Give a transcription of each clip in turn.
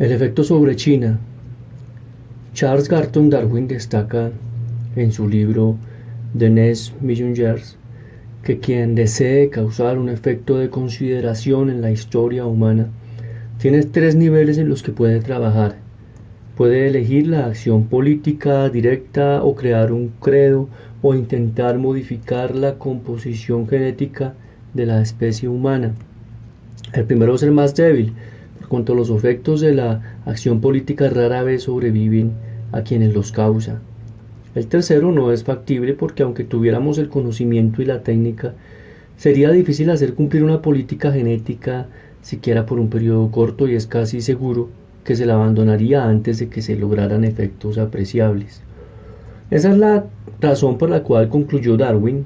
El efecto sobre China. Charles Garton Darwin destaca en su libro The Next Million Years que quien desee causar un efecto de consideración en la historia humana tiene tres niveles en los que puede trabajar. Puede elegir la acción política directa o crear un credo o intentar modificar la composición genética de la especie humana. El primero es el más débil, por cuanto los efectos de la acción política rara vez sobreviven a quienes los causa. El tercero no es factible porque aunque tuviéramos el conocimiento y la técnica, sería difícil hacer cumplir una política genética siquiera por un periodo corto y es casi seguro que se la abandonaría antes de que se lograran efectos apreciables. Esa es la razón por la cual concluyó Darwin,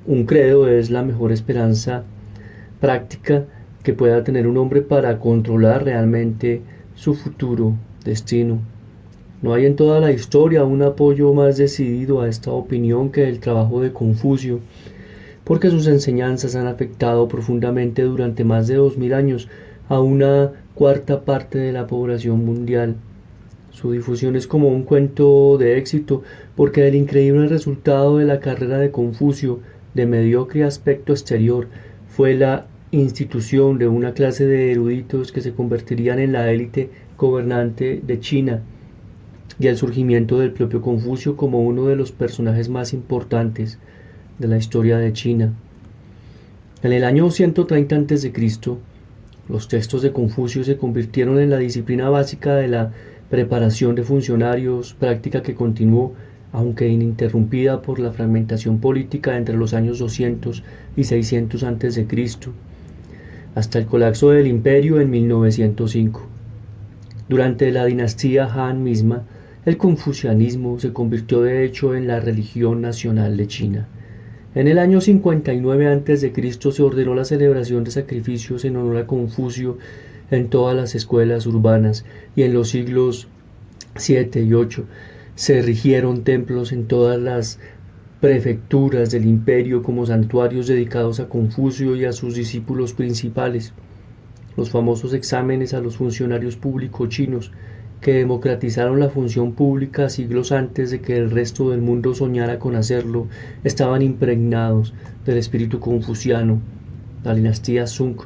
un credo es la mejor esperanza práctica que pueda tener un hombre para controlar realmente su futuro destino. No hay en toda la historia un apoyo más decidido a esta opinión que el trabajo de Confucio, porque sus enseñanzas han afectado profundamente durante más de 2000 años a una cuarta parte de la población mundial. Su difusión es como un cuento de éxito, porque el increíble resultado de la carrera de Confucio, de mediocre aspecto exterior, fue la institución de una clase de eruditos que se convertirían en la élite gobernante de China, y el surgimiento del propio Confucio como uno de los personajes más importantes de la historia de China. En el año 130 a.C., los textos de Confucio se convirtieron en la disciplina básica de la preparación de funcionarios, práctica que continuó, aunque ininterrumpida por la fragmentación política entre los años 200 y 600 a.C., hasta el colapso del imperio en 1905. Durante la dinastía Han misma, el confucianismo se convirtió de hecho en la religión nacional de China. En el año 59 a.C. se ordenó la celebración de sacrificios en honor a Confucio en todas las escuelas urbanas, y en los siglos 7 y 8 se erigieron templos en todas las prefecturas del imperio como santuarios dedicados a Confucio y a sus discípulos principales. Los famosos exámenes a los funcionarios públicos chinos, que democratizaron la función pública siglos antes de que el resto del mundo soñara con hacerlo, estaban impregnados del espíritu confuciano. La dinastía Sung,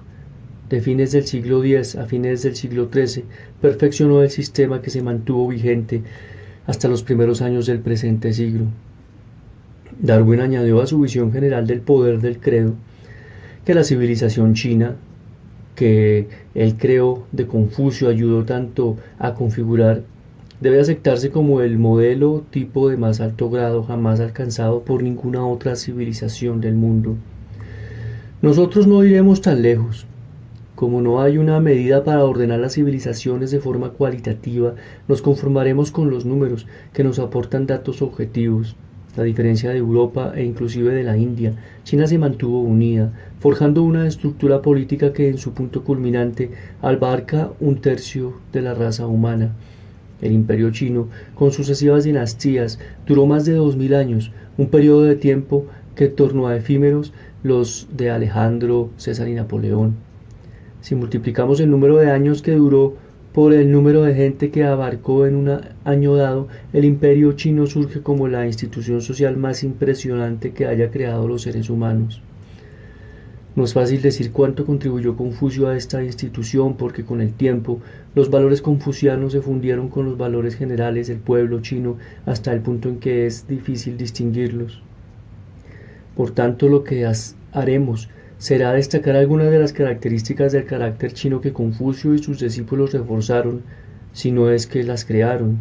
de fines del siglo X a fines del siglo XIII, perfeccionó el sistema que se mantuvo vigente hasta los primeros años del presente siglo. Darwin añadió a su visión general del poder del credo que la civilización china, que el credo de Confucio ayudó tanto a configurar, debe aceptarse como el modelo tipo de más alto grado jamás alcanzado por ninguna otra civilización del mundo. Nosotros no iremos tan lejos. Como no hay una medida para ordenar las civilizaciones de forma cualitativa, nos conformaremos con los números que nos aportan datos objetivos. A diferencia de Europa e inclusive de la India, China se mantuvo unida, forjando una estructura política que en su punto culminante abarca un tercio de la raza humana. El imperio chino, con sucesivas dinastías, duró más de 2000 años, un periodo de tiempo que tornó a efímeros los de Alejandro, César y Napoleón. Si multiplicamos el número de años que duró por el número de gente que abarcó en un año dado, el imperio chino surge como la institución social más impresionante que haya creado los seres humanos. No es fácil decir cuánto contribuyó Confucio a esta institución, porque con el tiempo los valores confucianos se fundieron con los valores generales del pueblo chino hasta el punto en que es difícil distinguirlos. Por tanto, lo que haremos será destacar algunas de las características del carácter chino que Confucio y sus discípulos reforzaron, si no es que las crearon.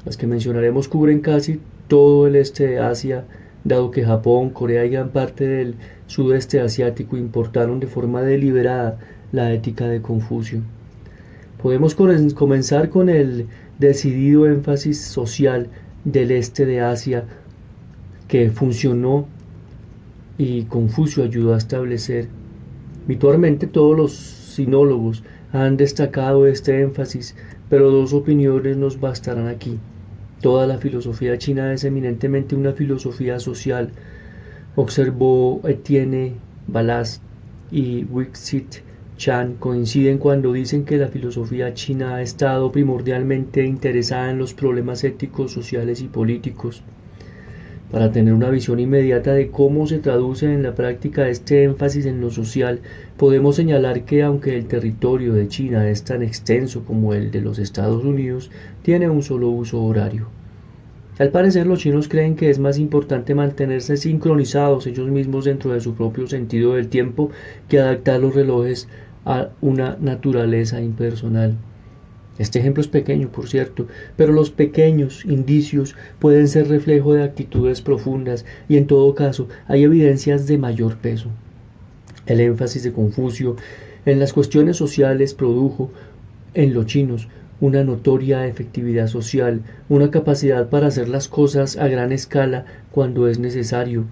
Las que mencionaremos cubren casi todo el este de Asia, dado que Japón, Corea y gran parte del sudeste asiático importaron de forma deliberada la ética de Confucio. Podemos comenzar con el decidido énfasis social del este de Asia que funcionó y Confucio ayudó a establecer. Habitualmente todos los sinólogos han destacado este énfasis, pero dos opiniones nos bastarán aquí. Toda la filosofía china es eminentemente una filosofía social, observó Etienne Ballast y Wixit Chan coinciden cuando dicen que la filosofía china ha estado primordialmente interesada en los problemas éticos, sociales y políticos. Para tener una visión inmediata de cómo se traduce en la práctica este énfasis en lo social, podemos señalar que aunque el territorio de China es tan extenso como el de los Estados Unidos, tiene un solo uso horario. Al parecer, los chinos creen que es más importante mantenerse sincronizados ellos mismos dentro de su propio sentido del tiempo que adaptar los relojes a una naturaleza impersonal. Este ejemplo es pequeño, por cierto, pero los pequeños indicios pueden ser reflejo de actitudes profundas y en todo caso hay evidencias de mayor peso. El énfasis de Confucio en las cuestiones sociales produjo en los chinos una notoria efectividad social, una capacidad para hacer las cosas a gran escala cuando es necesario.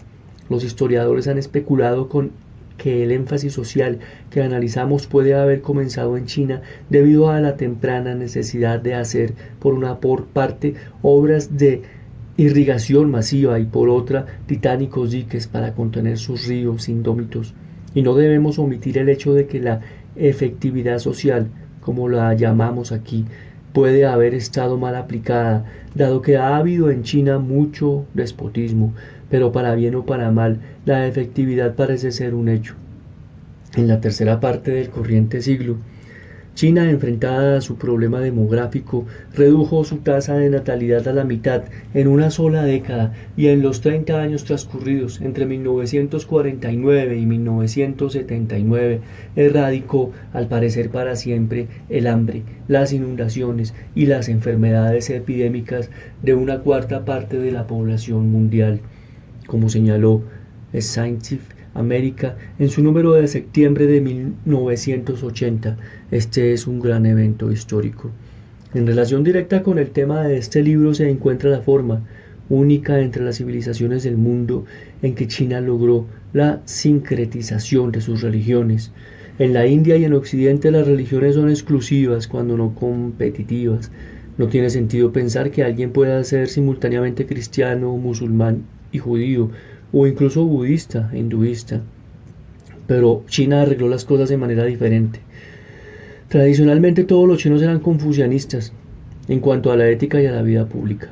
Los historiadores han especulado con que el énfasis social que analizamos puede haber comenzado en China debido a la temprana necesidad de hacer, por una parte, obras de irrigación masiva y por otra, titánicos diques para contener sus ríos indómitos. Y no debemos omitir el hecho de que la efectividad social, como la llamamos aquí, puede haber estado mal aplicada, dado que ha habido en China mucho despotismo, pero para bien o para mal, la efectividad parece ser un hecho. En la tercera parte del corriente siglo, China, enfrentada a su problema demográfico, redujo su tasa de natalidad a la mitad en una sola década y en los 30 años transcurridos entre 1949 y 1979 erradicó, al parecer para siempre, el hambre, las inundaciones y las enfermedades epidémicas de una cuarta parte de la población mundial, como señaló Scientific America en su número de septiembre de 1980. Este es un gran evento histórico. En relación directa con el tema de este libro se encuentra la forma única entre las civilizaciones del mundo en que China logró la sincretización de sus religiones. En la India y en Occidente las religiones son exclusivas cuando no competitivas. No tiene sentido pensar que alguien pueda ser simultáneamente cristiano, musulmán y judío, o incluso budista, hinduista. Pero China arregló las cosas de manera diferente. Tradicionalmente todos los chinos eran confucianistas en cuanto a la ética y a la vida pública,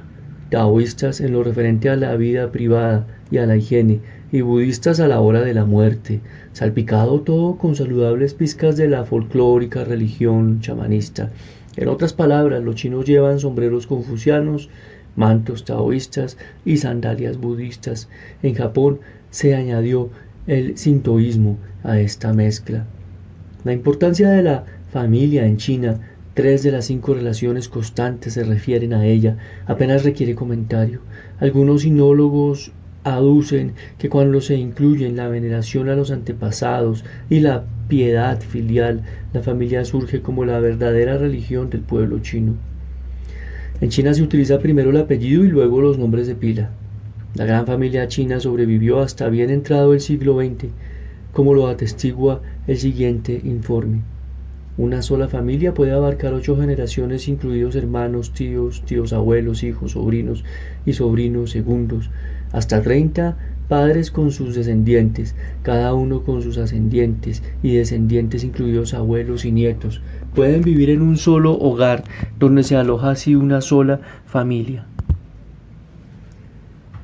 taoístas en lo referente a la vida privada y a la higiene, y budistas a la hora de la muerte, salpicado todo con saludables pizcas de la folclórica religión chamanista. En otras palabras, los chinos llevan sombreros confucianos, mantos taoístas y sandalias budistas. En Japón se añadió el sintoísmo a esta mezcla. La importancia de la familia en China, 3 de las 5 relaciones constantes se refieren a ella, apenas requiere comentario. Algunos sinólogos aducen que cuando se incluyen la veneración a los antepasados y la piedad filial, la familia surge como la verdadera religión del pueblo chino. En China se utiliza primero el apellido y luego los nombres de pila. La gran familia china sobrevivió hasta bien entrado el siglo XX, como lo atestigua el siguiente informe. Una sola familia puede abarcar 8 generaciones, incluidos hermanos, tíos, tíos abuelos, hijos, sobrinos y sobrinos segundos, hasta 30 padres con sus descendientes, cada uno con sus ascendientes y descendientes, incluidos abuelos y nietos. Pueden vivir en un solo hogar, donde se aloja así una sola familia.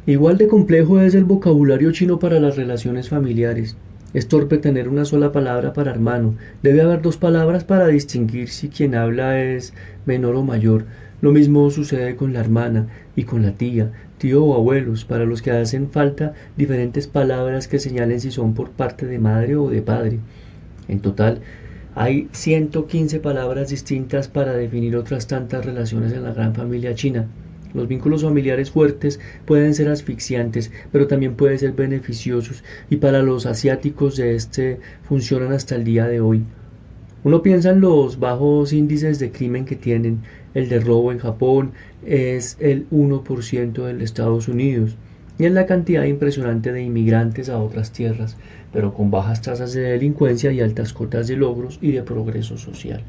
Igual de complejo es el vocabulario chino para las relaciones familiares. Es torpe tener una sola palabra para hermano. Debe haber 2 palabras para distinguir si quien habla es menor o mayor. Lo mismo sucede con la hermana y con la tía, tío o abuelos, para los que hacen falta diferentes palabras que señalen si son por parte de madre o de padre. En total, hay 115 palabras distintas para definir otras tantas relaciones en la gran familia china. Los vínculos familiares fuertes pueden ser asfixiantes, pero también pueden ser beneficiosos, y para los asiáticos de este funcionan hasta el día de hoy. Uno piensa en los bajos índices de crimen que tienen. El de robo en Japón es el 1% del Estados Unidos, y en la cantidad impresionante de inmigrantes a otras tierras, pero con bajas tasas de delincuencia y altas cotas de logros y de progreso social.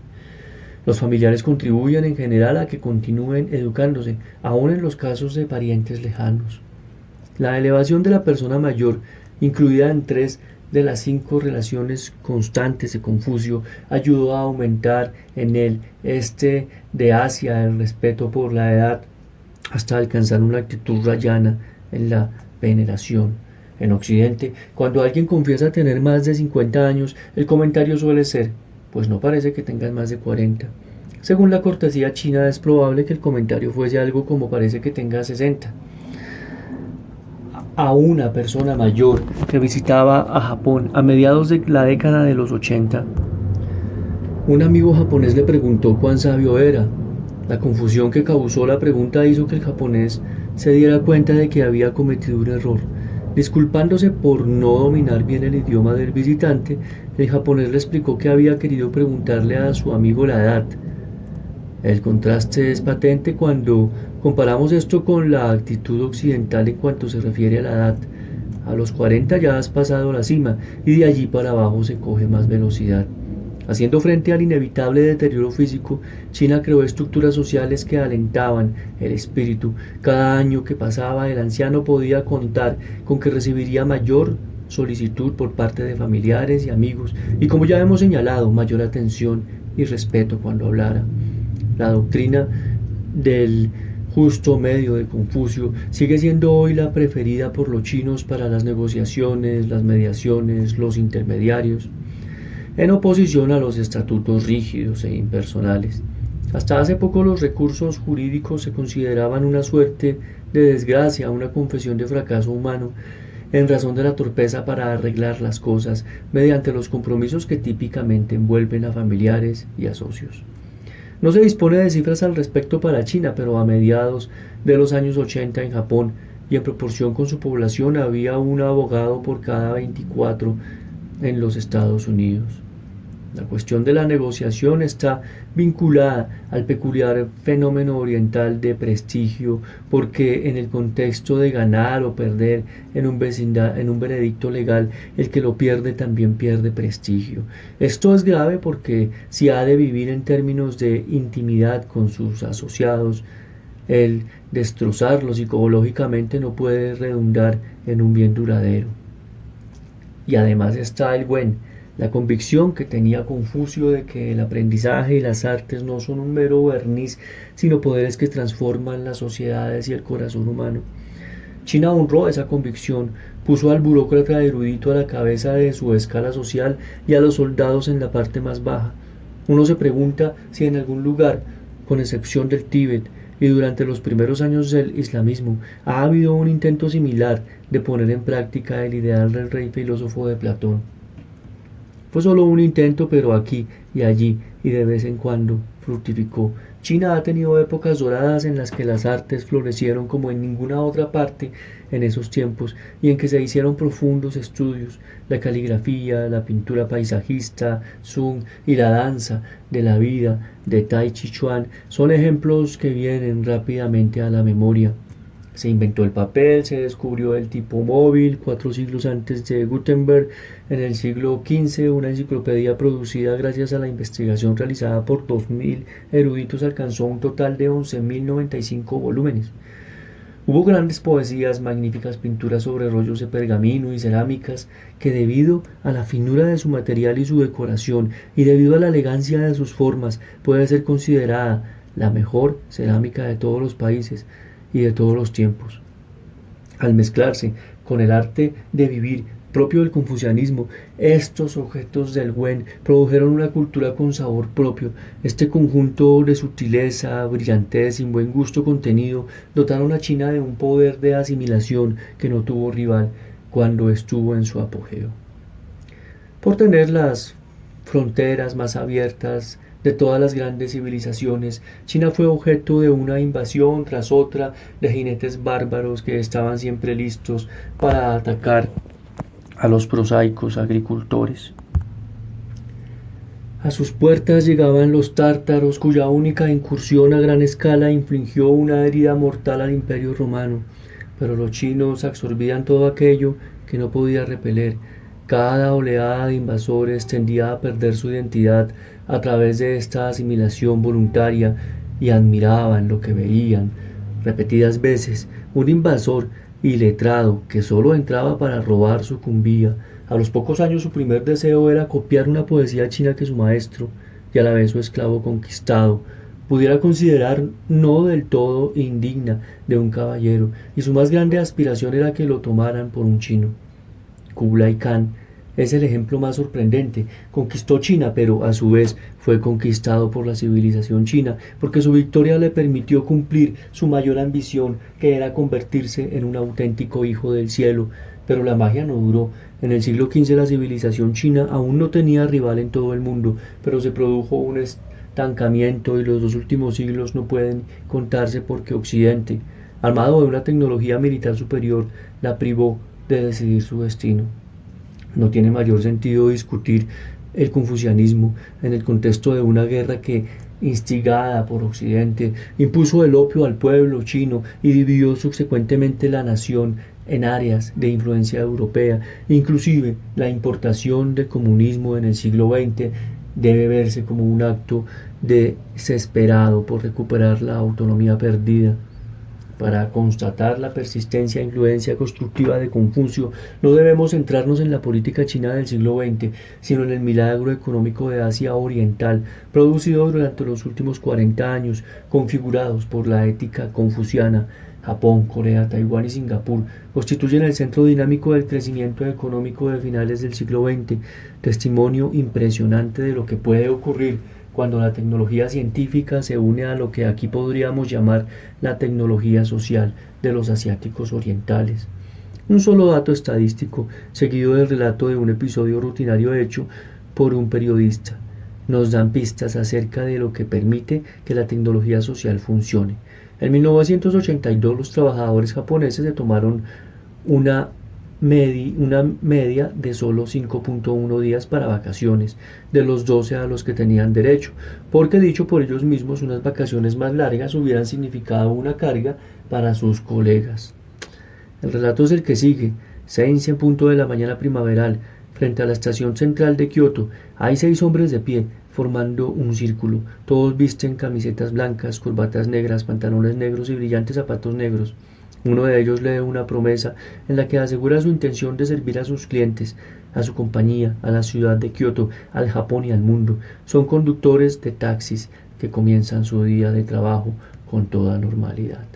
Los familiares contribuyen en general a que continúen educándose, aun en los casos de parientes lejanos. La elevación de la persona mayor, incluida en 3 de las 5 relaciones constantes de Confucio ayudó a aumentar en él de Asia el respeto por la edad hasta alcanzar una actitud rayana en la veneración. En Occidente, cuando alguien confiesa tener más de 50 años, el comentario suele ser: pues no parece que tengas más de 40. Según la cortesía china, es probable que el comentario fuese algo como: parece que tengas 60. A una persona mayor que visitaba a Japón a mediados de la década de los 80, un amigo japonés le preguntó cuán sabio era. La confusión que causó la pregunta hizo que el japonés se diera cuenta de que había cometido un error. Disculpándose por no dominar bien el idioma del visitante, el japonés le explicó que había querido preguntarle a su amigo la edad. El contraste es patente cuando comparamos esto con la actitud occidental en cuanto se refiere a la edad. A los 40 ya has pasado la cima y de allí para abajo se coge más velocidad. Haciendo frente al inevitable deterioro físico, China creó estructuras sociales que alentaban el espíritu. Cada año que pasaba, el anciano podía contar con que recibiría mayor solicitud por parte de familiares y amigos, y como ya hemos señalado, mayor atención y respeto cuando hablara. La doctrina del justo medio de Confucio sigue siendo hoy la preferida por los chinos para las negociaciones, las mediaciones, los intermediarios, en oposición a los estatutos rígidos e impersonales. Hasta hace poco los recursos jurídicos se consideraban una suerte de desgracia, una confesión de fracaso humano, en razón de la torpeza para arreglar las cosas mediante los compromisos que típicamente envuelven a familiares y a socios. No se dispone de cifras al respecto para China, pero a mediados de los años 80 en Japón y en proporción con su población había un abogado por cada 24 en los Estados Unidos. La cuestión de la negociación está vinculada al peculiar fenómeno oriental de prestigio, porque en el contexto de ganar o perder en un veredicto legal, el que lo pierde también pierde prestigio. Esto es grave porque si ha de vivir en términos de intimidad con sus asociados, el destrozarlos psicológicamente no puede redundar en un bien duradero. Y además está el la convicción que tenía Confucio de que el aprendizaje y las artes no son un mero verniz, sino poderes que transforman las sociedades y el corazón humano. China honró esa convicción, puso al burócrata erudito a la cabeza de su escala social y a los soldados en la parte más baja. Uno se pregunta si en algún lugar, con excepción del Tíbet, y durante los primeros años del islamismo, ha habido un intento similar de poner en práctica el ideal del rey filósofo de Platón. Fue solo un intento, pero aquí y allí y de vez en cuando fructificó. China ha tenido épocas doradas en las que las artes florecieron como en ninguna otra parte en esos tiempos y en que se hicieron profundos estudios. La caligrafía, la pintura paisajista, Sun y la danza de la vida de Tai Chi Chuan son ejemplos que vienen rápidamente a la memoria. Se inventó el papel, se descubrió el tipo móvil 4 siglos antes de Gutenberg. En el siglo XV, una enciclopedia producida gracias a la investigación realizada por 2000 eruditos alcanzó un total de 11.095 volúmenes. Hubo grandes poesías, magníficas pinturas sobre rollos de pergamino y cerámicas que, debido a la finura de su material y su decoración y debido a la elegancia de sus formas, puede ser considerada la mejor cerámica de todos los países y de todos los tiempos. Al mezclarse con el arte de vivir propio del confucianismo, estos objetos del Wen produjeron una cultura con sabor propio. Este conjunto de sutileza, brillantez y buen gusto contenido dotaron a China de un poder de asimilación que no tuvo rival cuando estuvo en su apogeo. Por tener las fronteras más abiertas de todas las grandes civilizaciones, China fue objeto de una invasión tras otra de jinetes bárbaros que estaban siempre listos para atacar a los prosaicos agricultores. A sus puertas llegaban los tártaros, cuya única incursión a gran escala infligió una herida mortal al Imperio Romano, pero los chinos absorbían todo aquello que no podía repeler. Cada oleada de invasores tendía a perder su identidad a través de esta asimilación voluntaria y admiraban lo que veían. Repetidas veces, un invasor iletrado, que solo entraba para robar, sucumbía. A los pocos años su primer deseo era copiar una poesía china que su maestro, y a la vez su esclavo conquistado, pudiera considerar no del todo indigna de un caballero, y su más grande aspiración era que lo tomaran por un chino. Kublai Khan es el ejemplo más sorprendente. Conquistó China, pero a su vez fue conquistado por la civilización china, porque su victoria le permitió cumplir su mayor ambición, que era convertirse en un auténtico hijo del cielo. Pero la magia no duró. En el siglo XV la civilización china aún no tenía rival en todo el mundo, pero se produjo un estancamiento y los dos últimos siglos no pueden contarse porque Occidente, armado de una tecnología militar superior, la privó de decidir su destino. No tiene mayor sentido discutir el confucianismo en el contexto de una guerra que, instigada por Occidente, impuso el opio al pueblo chino y dividió subsecuentemente la nación en áreas de influencia europea. Inclusive la importación del comunismo en el siglo XX debe verse como un acto desesperado por recuperar la autonomía perdida. Para constatar la persistencia e influencia constructiva de Confucio, no debemos centrarnos en la política china del siglo XX, sino en el milagro económico de Asia Oriental, producido durante los últimos 40 años, configurados por la ética confuciana. Japón, Corea, Taiwán y Singapur constituyen el centro dinámico del crecimiento económico de finales del siglo XX, testimonio impresionante de lo que puede ocurrir cuando la tecnología científica se une a lo que aquí podríamos llamar la tecnología social de los asiáticos orientales. Un solo dato estadístico, seguido del relato de un episodio rutinario hecho por un periodista, nos dan pistas acerca de lo que permite que la tecnología social funcione. En 1982 los trabajadores japoneses se tomaron una media de solo 5.1 días para vacaciones, de los 12 a los que tenían derecho, porque dicho por ellos mismos, unas vacaciones más largas hubieran significado una carga para sus colegas. El relato es el que sigue. 6 en punto de la mañana primaveral, frente a la estación central de Kioto, hay 6 hombres de pie, formando un círculo. Todos visten camisetas blancas, corbatas negras, pantalones negros y brillantes zapatos negros. Uno de ellos lee una promesa en la que asegura su intención de servir a sus clientes, a su compañía, a la ciudad de Kioto, al Japón y al mundo. Son conductores de taxis que comienzan su día de trabajo con toda normalidad.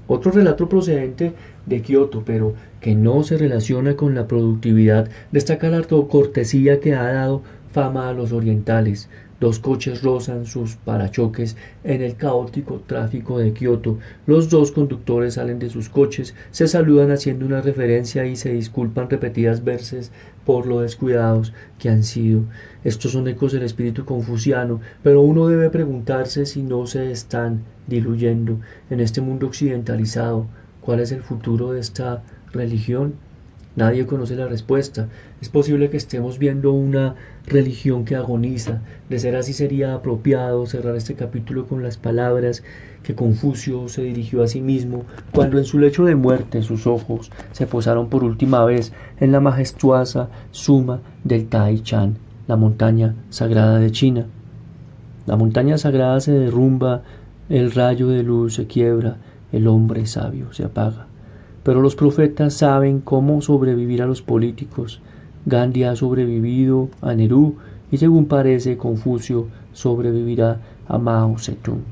Otro relato procedente de Kioto, pero que no se relaciona con la productividad, destaca la cortesía que ha dado fama a los orientales. 2 coches rozan sus parachoques en el caótico tráfico de Kioto. Los 2 conductores salen de sus coches, se saludan haciendo una referencia y se disculpan repetidas veces por lo descuidados que han sido. Estos son ecos del espíritu confuciano, pero uno debe preguntarse si no se están diluyendo en este mundo occidentalizado. ¿Cuál es el futuro de esta religión? Nadie conoce la respuesta. Es posible que estemos viendo una religión que agoniza. De ser así, sería apropiado cerrar este capítulo con las palabras que Confucio se dirigió a sí mismo cuando en su lecho de muerte sus ojos se posaron por última vez en la majestuosa suma del Taichan, la montaña sagrada de China. La montaña sagrada se derrumba, el rayo de luz se quiebra, el hombre sabio se apaga. Pero los profetas saben cómo sobrevivir a los políticos. Gandhi ha sobrevivido a Nehru y según parece Confucio sobrevivirá a Mao Zedong.